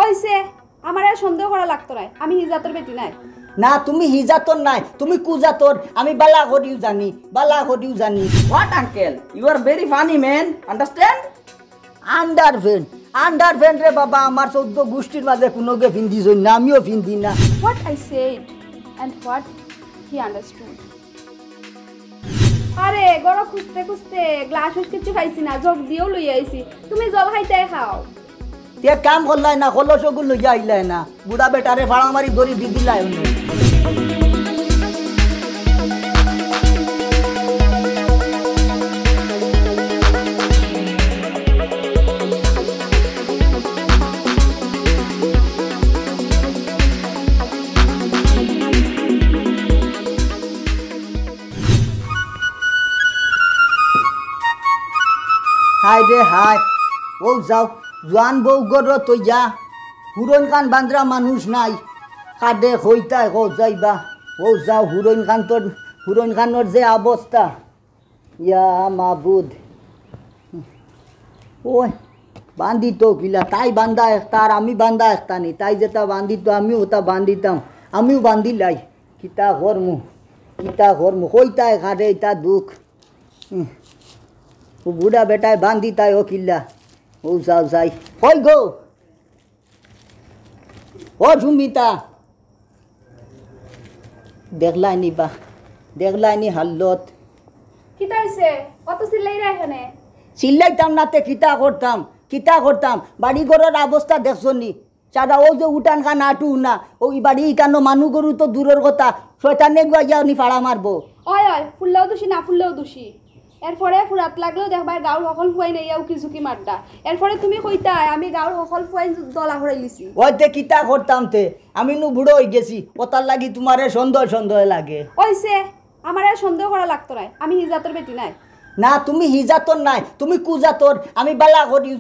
ওইসে আমার আর সন্দেহ করা লাগতো না, আমি হিজাতর বেটি নাই। না তুমি হিজাতর নাই, তুমি কুজাতর। আমি বালা করিও জানি, বালা করিও জানি। What, uncle? You are very funny, man. Understand? আন্ডারভেন আন্ডারভেন রে বাবা, আমার 14 গোষ্ঠীর মাঝে কোনোকে ফিন্দি জন্য না, আমিও ফিন্দি না। What I said and what he understood. আরে গড় খুঁজতে খুঁজতে গ্লাস কিছু খাইছি না, জগ দিয়েও লই আইছি। তুমি জল খাইতে খাও। তে কাম করলাই না, কলসগুলো লইয়া আইলাই না, বুড়া বেটারে ভাড়া মারি ধরি দি দিলাই। হাই রে হাই, ও যাও জোয়ান বউ গর তৈ যা, হুরন কান বান্দ্রা মানুষ নাই, কাঁদে হইতাই হো যাইবা। ও যাও হুরন খানোর যে অবস্থা, ইয়া মাবুদ। ওই বান্ধি তো কিলা, তাই বান্ধা একটা আর আমি বান্ধা একটা নি, তাই যেটা বান্ধিত আমিও ওটা বান্ধিতাম, আমিও বান্ধিলাই। কিতা করমু হইতাই কাঁদে, এটা দুঃখ। ও বুড়া বেটায় বান্ধি তাই ও কিল্লা। ও যাও যাই, কই গো ও ঝুমিতা, দেখলাইনি হাল্লত। কিতা হইছে? কত চিল্লাই রে এখানে? চিল্লাইতাম না তে কিতা করতাম। বাড়ি ঘরের অবস্থা দেখছো নি? সারা ও যে উঠান খান আটু না, ওই বাড়ি কেন মানুষ গরু তো দূরের কথা, শয়তানে গুয়া নি ফাড়া মারবো। ওই ফুললেও দোষী না ফুললেও দোষী। এরপরে ফুরাত লাগলেও দেখবাই গাঁৱৰ সকল ফুৱাই নেইয়া উকি ঝুঁকি মারদা। এরপরে তুমি কইতাই আমি গাঁৱৰ সকল ফুৱাই দলা হরাই লিছি। ওই তে কিতা করতাম তে, আমি নু বুড়ো হয়ে গেছি, ওটার লাগি তোমারে সন্দেহ লাগে। ওইসে আমার আর সন্দেহ করা লাগতো না, আমি হিজাতর বেটি নাই। না তুমি হিজাতর নাই, তুমি কুজাতর। আমি বালা করিও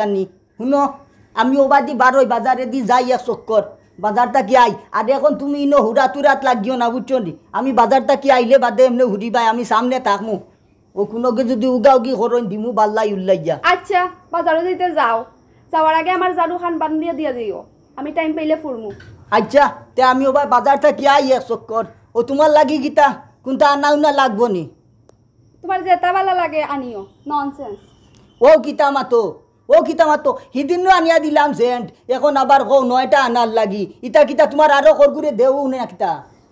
জানি। শুনো, আমি ওবাদি বারোই বাজারে দি যাই এক চক্কর, বাজারটা কি আই। আর এখন তুমি ইনো হুরাতুরাত লাগিও না, বুঝছো নি? আমি বাজারটা কি আইলে বাদে এমনি হুরিবাই, আমি সামনে থাকমু। ও কোনোকে যদি উগাউগি করন দিমু বাল্লাই উল্লাইয়া। আচ্ছা বাজারে যাইতে যাও, যাওয়ার আগে আমার জারু খান বান্ধিয়ে দিয়ে দিও, আমি টাইম পাইলে ফুরমু। আচ্ছা তে আমি ওবার বাজারটা কি আই এক চক্কর। ও তোমার লাগি গীতা কোনটা আনা উনা লাগবো নি? তোমার যেটা ভালো লাগে আনিও। ননসেন্স। ও কিতা মাতো সিদিনও আনিয়া দিলাম সেন্ট, এখন আবার কও 9টা আনার লাগি। ইতা কিতা তোমার আরো করগুরে দেও না একটা?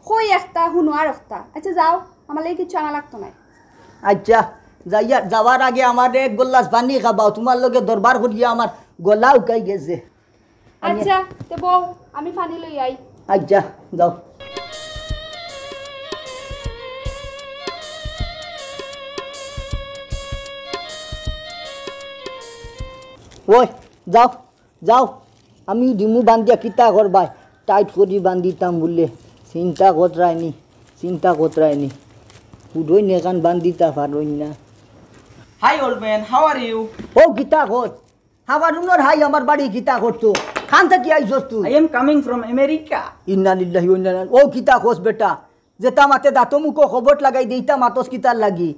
কই একটা শুনো আর একটা। আচ্ছা যাও, আমার লাগে কিছু আনা লাগতো না। আচ্ছা যাওয়ার আগে আমার এক গল্লাস পানি খাবাও, তোমার লগে দরবার করিয়া আমার গলা উকাই গেছে। আচ্ছা তে বউ, আমি পানি লই আই। আচ্ছা যাও। ওই যাও আমি ডিমু বান্ধিয়া কিতা করবাই, টাইট করি বান্ধিতাম বললে। চিন্তা কতরায়নি উঠই নেখান বান্ধিতা পারই না। Hi, old man. How are you? ও গীতা ঘর হাবারুনোর হাই আমার বাড়ি গীতা করতো, খান থেকে আইসস তুই? I am coming from America. ইন্না লিল্লাহি ওয়া ইন্না ইলাইহি। ও গীতা খোস বেটা, যেটা মাতে দাঁত মুখো খবর লাগাই দিতা মাতস কিতার লাগি।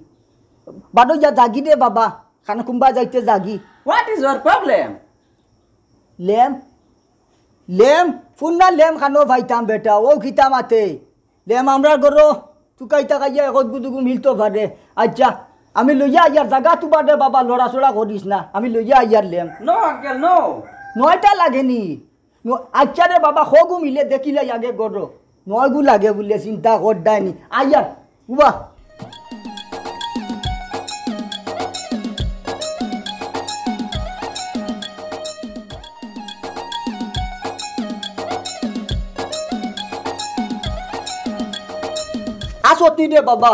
বাড়ো যা জাগি দে বাবা, খানা কুম্বা যাইতে জাগি। What is your problem? লেম ফুন্না লেম খানো ভাইতাম বেটা, ও গীতা মাতে লেম আমরা গরো চুকাইতা খাইয়া একত গুদুগু মিলতো পারে। আচ্ছা আমি লইয়া আইয়ার জাগা তু বাদে বাবা, লড়াচড়া করিস না, আমি লইয়া আইয়ার লেম। No, uncle, no. 9টা লাগেনি। আচ্ছা রে বাবা, হগু মিলে দেখিলে আগে গরো 9গু লাগে বলে চিন্তা করদায়নি। আইয়ার উবা আসতি রে বাবা।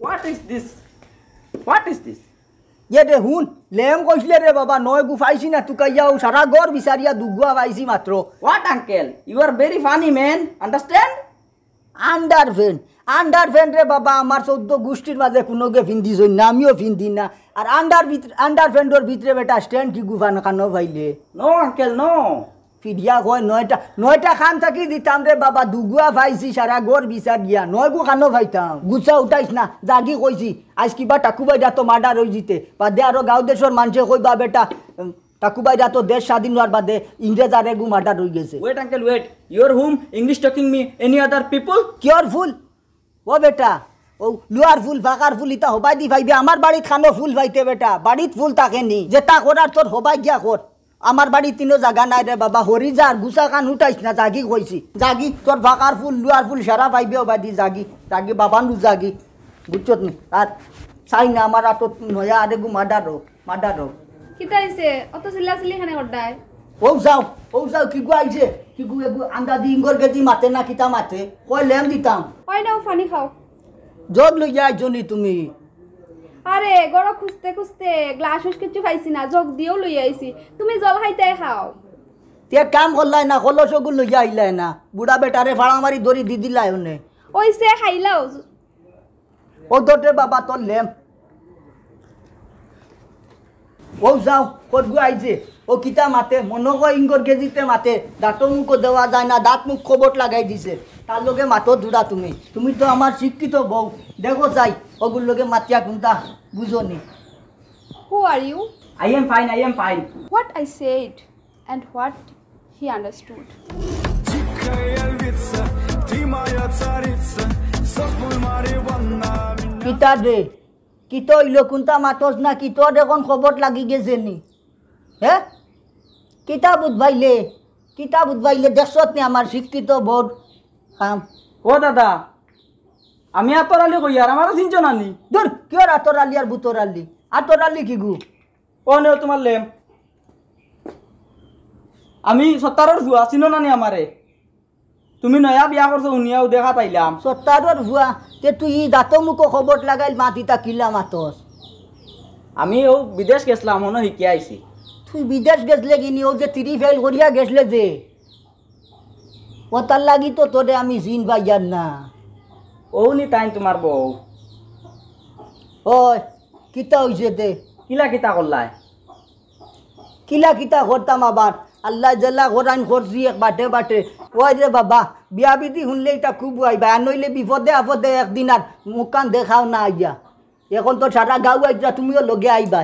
What is this? ইয়ে রে হুন, লেম কইসলে রে বাবা 9গু পাইছি না তুকাইয়াও, সারা ঘর বিচারিয়া দুগুয়া পাইছি মাত্র। What, uncle? You are very funny, man. Understand? আন্ডারভেন রে বাবা, আমার 14 গোষ্ঠীর মাঝে কোনোকে ফিন্দি জন্য না, আমিও ফিন্দি না। আর আন্ডারভেন্ডর ভিতরে বেটা স্ট্যান্ড কি গুফানো খানো ভাইলে। No, uncle, no. ফিরিয়া কয় 9টা খান থাকি দিতাম রে বাবা, দুগুয়া ভাইছি সারা ঘর বিচার দিয়া, 9গু খানো ভাইতাম। গুছা উঠাইস না, জাগি কইছি আজ কিবা টাকু বাইদা তো মার্ডার হয়ে জিতে বাদে আরো গাঁও দেশের মানুষে কইবা বেটা তাকু বাইরা তো দেশ স্বাধীন হওয়ার বাদে ইংরেজ আর এগু মার্ডার হয়ে গেছে Wait, uncle, wait. You're whom? English talking me? Any other people? কিয়র ফুল ও বেটা ও লুয়ার ফুল ফাঁকার ফুল ইতা হবাই দি ভাইবে আমার বাড়িত খানো ফুল ভাইতে বেটা বাড়িত ফুল থাকে নি যেটা করার তোর হবাই গিয়া কর আমার বাড়ির তিনও জায়গা নাই রে বাবা হরি যার গুছা কান উঠাইস না জাগি কইছি জাগি তোর ফাঁকার ফুল লুয়ার ফুল সারা পাইবে হবাই দি জাগি জাগি বাবা নু জাগি বুঝছত নি আর চাই না আমার আত নয়া আরেগু মার্ডার কিতা হইছে অত চিল্লাচিল্লি খানে করদাই ও যাও কি গু আইছে কি গু এগু আন্দা দি ইঙ্গর গেজি মাতে না কিতা মাতে কই লেম দিতাম ওই নাও পানি খাও জগ লই যাই জনি তুমি আরে গড় খুঁজতে খুঁজতে গ্লাস কিছু খাইছি না জগ দিয়েও লই আইছি তুমি জল খাইতে খাও তে কাম করলাই না কলস গুলো লইয়া আইলাই না বুড়া বেটারে ফাড়া মারি ধরি দি দিলাই ওনে ওইসে খাইলাও ও দরে বাবা তোর লেম ও যাও কত গু আইছে ও কিতা মাতে মনে কয় ইঙ্গর গেজিতে মাতে দাঁতো মুখ দেওয়া যায় না দাঁত মুখ খবর লাগাই দিছে তার লগে মাতো দূরা তুমি তো আমার শিক্ষিত বউ দেখো যাই ওগুর লগে মাতিয়া কোনটা বুঝো নি who are you I am fine. What I said and what he understood. কিতা রে কিত হইল কোনটা মাতস না কিত এখন খবর লাগি গেছে নি হ্যাঁ কিতা বুধবাইলে দেখছত নি আমার শিক্ষিত বোর্ড কাম ও দাদা আমি আতরালি কই আর আমার চিনছ না নি দূর কিয়র আতরালি আর আতরালি কি গু ও নে তোমার লেম আমি সত্তারর ভুয়া চিনো না নি আমারে তুমি নয়া বিয়া করছো উনিয়াও দেখা পাইলাম সত্তারর ভুয়া তে তুই দাঁত মুখ খবর লাগাইল মাতিতা কিলা মাতস আমি ও বিদেশ গেছিলাম মনে শিখে আইছি তুই বিদেশ গেছলে কিনি ও যে 3 ফেল করিয়া গেছলে যে ও তার লাগি তো তোরে আমি জিন বাইয়ার না ও নি তাই তোমার বউ ওই কিতা হইছে তে কিতা করলাই কিতা করতাম আবার আল্লাহ জাল্লা কোরআন করছি এক বাটে ওই রে বাবা বিয়া বিধি শুনলে এটা খুব আইবা আর নইলে বিপদে আপদে একদিন আর মুখান দেখাও না আইয়া এখন তো সারা গাঁও আইয়া তুমিও লগে আইবা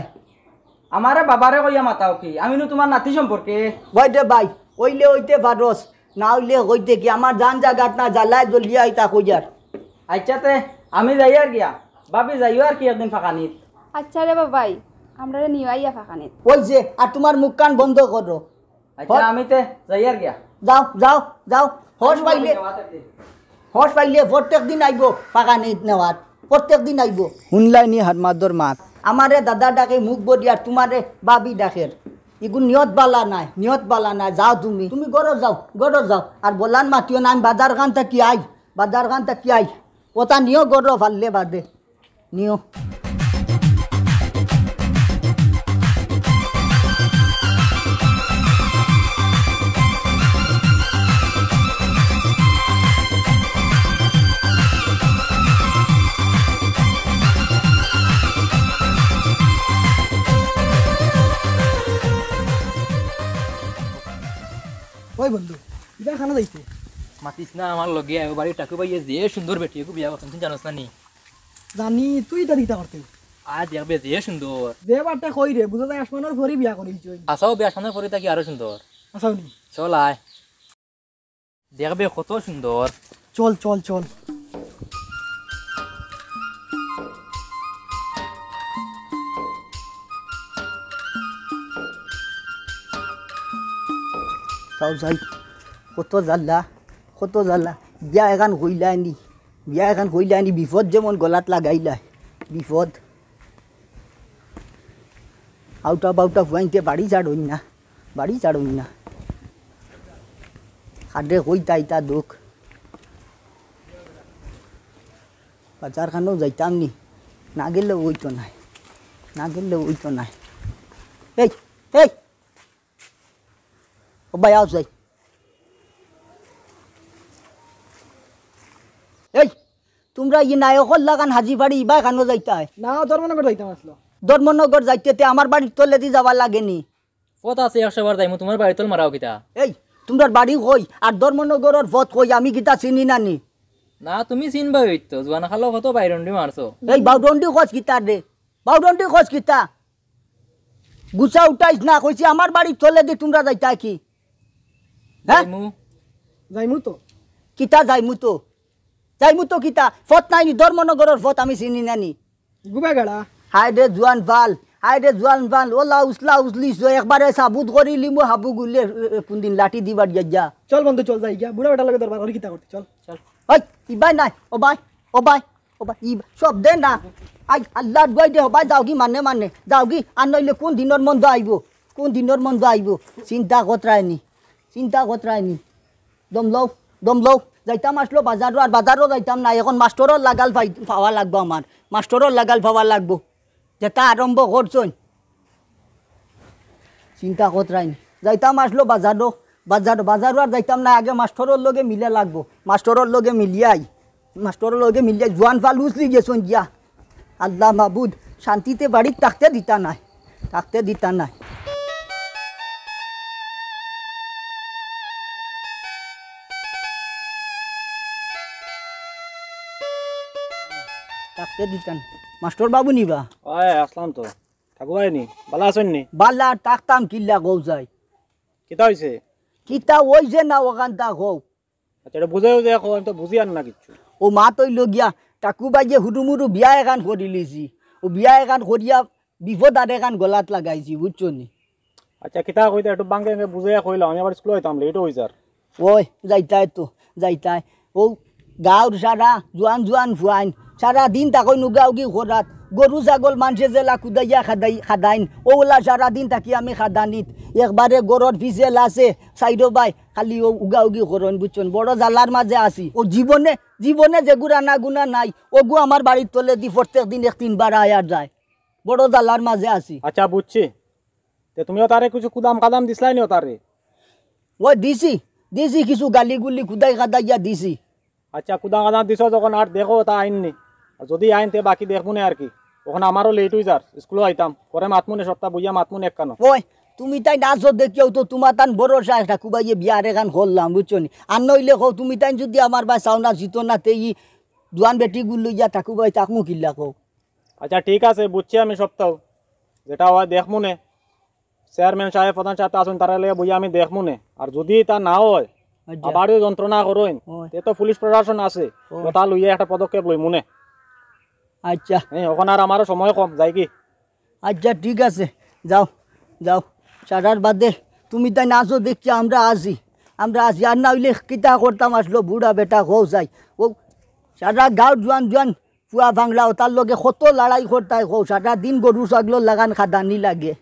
আমারে বাবারে কইয়া মাতাও কি আমি তোমার নাতি সম্পর্কে ওই রে ভাই ওইলে হইতে পারস না হইলে হইতে কি আমার জান জাগাত না জ্বালায় জ্বলিয়া আইতা কইয়ার আচ্ছাতে আমি যাই আর গিয়া বাবি যাইও আর কি একদিন ফাঁকানিত আচ্ছা রে বাবাই আমরা নিয়ে আইয়া ফাঁকানিত ওই যে আর তোমার মুখ কান বন্ধ করো আচ্ছা আমি তে যাই আর গিয়া যাও হস পাইলে প্রত্যেক দিন আইব ফাঁকা নিত নেওয়ার প্রত্যেক দিন আইব শুনলাই নি হারমাদর মাত আমারে দাদা ডাকে মুখ বদিয়ার তোমারে বাবি ডাকের এগুলো নিয়ত বালা নাই যাও তুমি গড় যাও আর বলান মাতিও না আমি বাজার খান থাকি আই ওটা নিও গড় ভাললে বাদে নিও ওই বন্ধু ইবা খানা যাইছে মাতিস না আমার লগে আয় বাড়ি টাকু পাইয়ে যে সুন্দর বেটি একু বিয়া করছেন তুই জানোস না নি জানি তুই এটা দিতা করতে আজ দেখবে যে সুন্দর যে বারটা কই রে বুঝা যায় আসমানের ভরি বিয়া করিছ আসাও বিয়া সামনে করে থাকি আরো সুন্দর আসাওনি চল আয় দেখবে কত সুন্দর চল চল চল যাই কত জ্বালা বিয়া এখন কইলা নি বিপদ যেমন গলাত লাগাইলাই বিপদ আউটা বাউটা ফুয়াইতে বাড়ি ছাড়ই না খাদে কইতা ইতা দুঃখ বাজার খানেও যাইতাম নি না গেলে ওইতো নাই এই ও ভাই আও যাই এই তোমরা ই নায়কর লাগান হাজি বাড়ি ইবা খানো যাইতা না ধর্মনগর যাইতাম আসলো ধর্মনগর যাইতে আমার বাড়ির তলেদি যাওয়ার লাগেনি কত আছে 100 বার যাইমু তোমার বাড়ি তোর মারাও কিতা এই তোমরা বাড়ি কই আর ধর্মনগরের পথ কই আমি কিতা চিনি নানি না তুমি চিনবা হইতো জোয়ান খালো কত বাইরন্ডি মারছো এই বাউডন্ডি খোঁজ কিতা রে বাউডন্ডি খোঁজ কিতা গুছা উঠাইছ না কইছি আমার বাড়ি চলে দি তোমরা যাইতা কি হ্যাঁ মু যাইমু তো কিতা যাইমু তো কিতা ফত নাই ধর্মনগরের ফত আমি চিনি নানি গুবা গাড়া হাই রে জোয়ান ভাল ওলা উসলা উসলি একবারে সাবুত করি লিমু হাবু গুলে কোনদিন লাঠি দিবার যা চল বন্ধু চল যাই গিয়া বুড়া বেটার লগে দরবার করি কিতা করতে চল চল ওই ইবাই নাই ও বাই সব দে না আই আল্লাহ গই দে হবাই যাও কি মানে যাও কি আর নইলে কোন দিনের মন্দ আইব চিন্তা কতরায়নি দম লও যাইতাম আসলো বাজারও আর বাজারও যাইতাম না এখন মাস্টরর লাগাল পাওয়া লাগবো আমার মাস্টরর লাগাল পাওয়া লাগবো যেটা আরম্ভ করছন চিন্তা কতরায়নি যাইতাম আসলো বাজারও আর যাইতাম না আগে মাস্টরর লগে মিলে লাগবো মাস্টরর লগে মিলিয়াই জোয়ান ফাল উসলি গেছন গিয়া আল্লাহ মাহবুদ শান্তিতে বাড়ি থাকতে দিতা নাই মাস্টর বাবু নিবা ওই আসলাম তো ঠাকুর নি ভালো আছেন নি বালা তাকতাম কিল্লা গৌ যাই কিতা হয়েছে কিতা ওই যে না ওখান তা গৌ আচ্ছা এটা বুঝাইও যে আমি তো বুঝি আর না কিচ্ছু ও মা তৈল গিয়া টাকুবাই যে হুডুমুডু বিয়া এখান করি লিছি ও বিয়া এখান করিয়া বিপদ আর এখান গলাত লাগাইছি বুঝছো নি আচ্ছা কিতা কইতা একটু বাঙ্গে বুঝাইয়া কইলাম আমি আবার স্কুলে হইতাম লেট হয়েছে আর ওই যাইতাই ও গাঁর সারা জোয়ান ফুয়াইন সারা দিন তাকই নুগাউগি ঘোরাত গরু ছাগল মানুষে জেলা কুদাইয়া খাদাইন ওলা সারা দিন থাকি আমি খাদানিত একবারে গরর ভিজেল আছে সাইড বাই খালি ও উগাউগি ঘরন বুঝছেন বড় জ্বালার মাঝে আসি ও জীবনে যে গুড়া গুণা নাই ওগু আমার বাড়ির তলে দি প্রত্যেক দিন 1-3 বার আয়ার যায় বড় জ্বালার মাঝে আসি আচ্ছা বুঝছি তে তুমিও তারে কিছু কুদাম কাদাম দিছলাই নিও তারে ওই দিছি কিছু গালি গুলি খুদাই খাদাইয়া দিছি আচ্ছা কুদাম কাদাম দিছ যখন আর দেখো তা আইননি আর যদি আইন তে বাকি দেখবো না আর কি ওখানে আমারও লেট হয়ে যার স্কুলে আইতাম পরে মাতমুনে সপ্তাহ বইয়া মাতমুনে এক কানো ওই তুমি তাই নাচো দেখিও তো তোমার তান ভরসা ঠাকুবাইয়ে বিয়ার এখান করলাম বুঝছো নি আর নইলে কও তুমি তাই যদি আমার বা চাও না জিতো না তে ই জোয়ান বেটি গুলো ইয়া ঠাকুবাই তাকমু কিল্লা কও আচ্ছা ঠিক আছে বুঝছি আমি সপ্তাহ যেটা হয় দেখমুনে চেয়ারম্যান সাহেব প্রধান সাহেব আসুন তারা লেগে বইয়া আমি দেখমুনে আর যদি তা না হয় আবারও যন্ত্রণা করইন তে তো পুলিশ প্রশাসন আছে ওটা লইয়া একটা পদক্ষেপ লই মনে আচ্ছা ওখানে আর আমারও সময় কম যাই কি আচ্ছা ঠিক আছে যাও সারার বাদে তুমি তাই নাচো দেখছি আমরা আসি আর না হইলে কিতা করতাম আসলো বুড়া বেটা হও যাই ও সারা গাঁও জোয়ান ফুয়া বাংলা ও তার লগে কত লড়াই করতাই হও সারা দিন গরু ছাগল লাগান খাদানি লাগে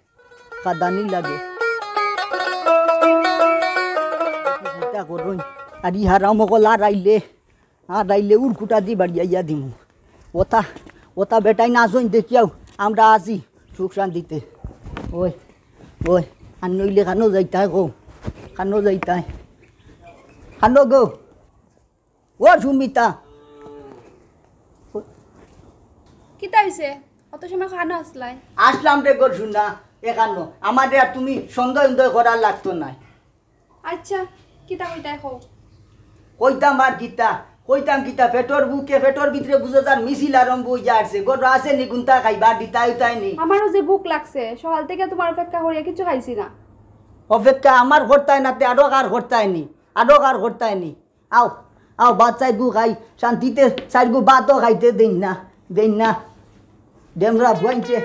চিন্তা করুন আর ইহারাম সকল আর আইলে উড়কুটা দি বাড়িয়া দিমু ওটা বেটাই নাচন দেখিয়াও আমরা আসি সুখ শান্তিতে ওই আর নইলে খানো যাইতাই খানো গো ও সুমিতা কিতা হইছে অত সময় খানো আসলাই আসলাম রে গো শুনা এখানো আমাদের আর তুমি সন্দেহ করার লাগতো না আচ্ছা কিতা কইতাই কও কইতাম কিতা পেটর ভিতরে বুঝো তার মিছিল আরম্ভ হয়ে যাচ্ছে গো আছে নি গুন্তা খাইবা দিতাই নি আমারও যে ভুক লাগছে সকাল থেকে তোমার অপেক্ষা করিয়া কিছু খাইছি না অপেক্ষা আমার করতাই না তে আরো কার করতাই নি আও বাচ্চাই গু খাই শান্তিতে চার গু ভাতও খাইতে দেন না ডেমরা ভুয়াইছে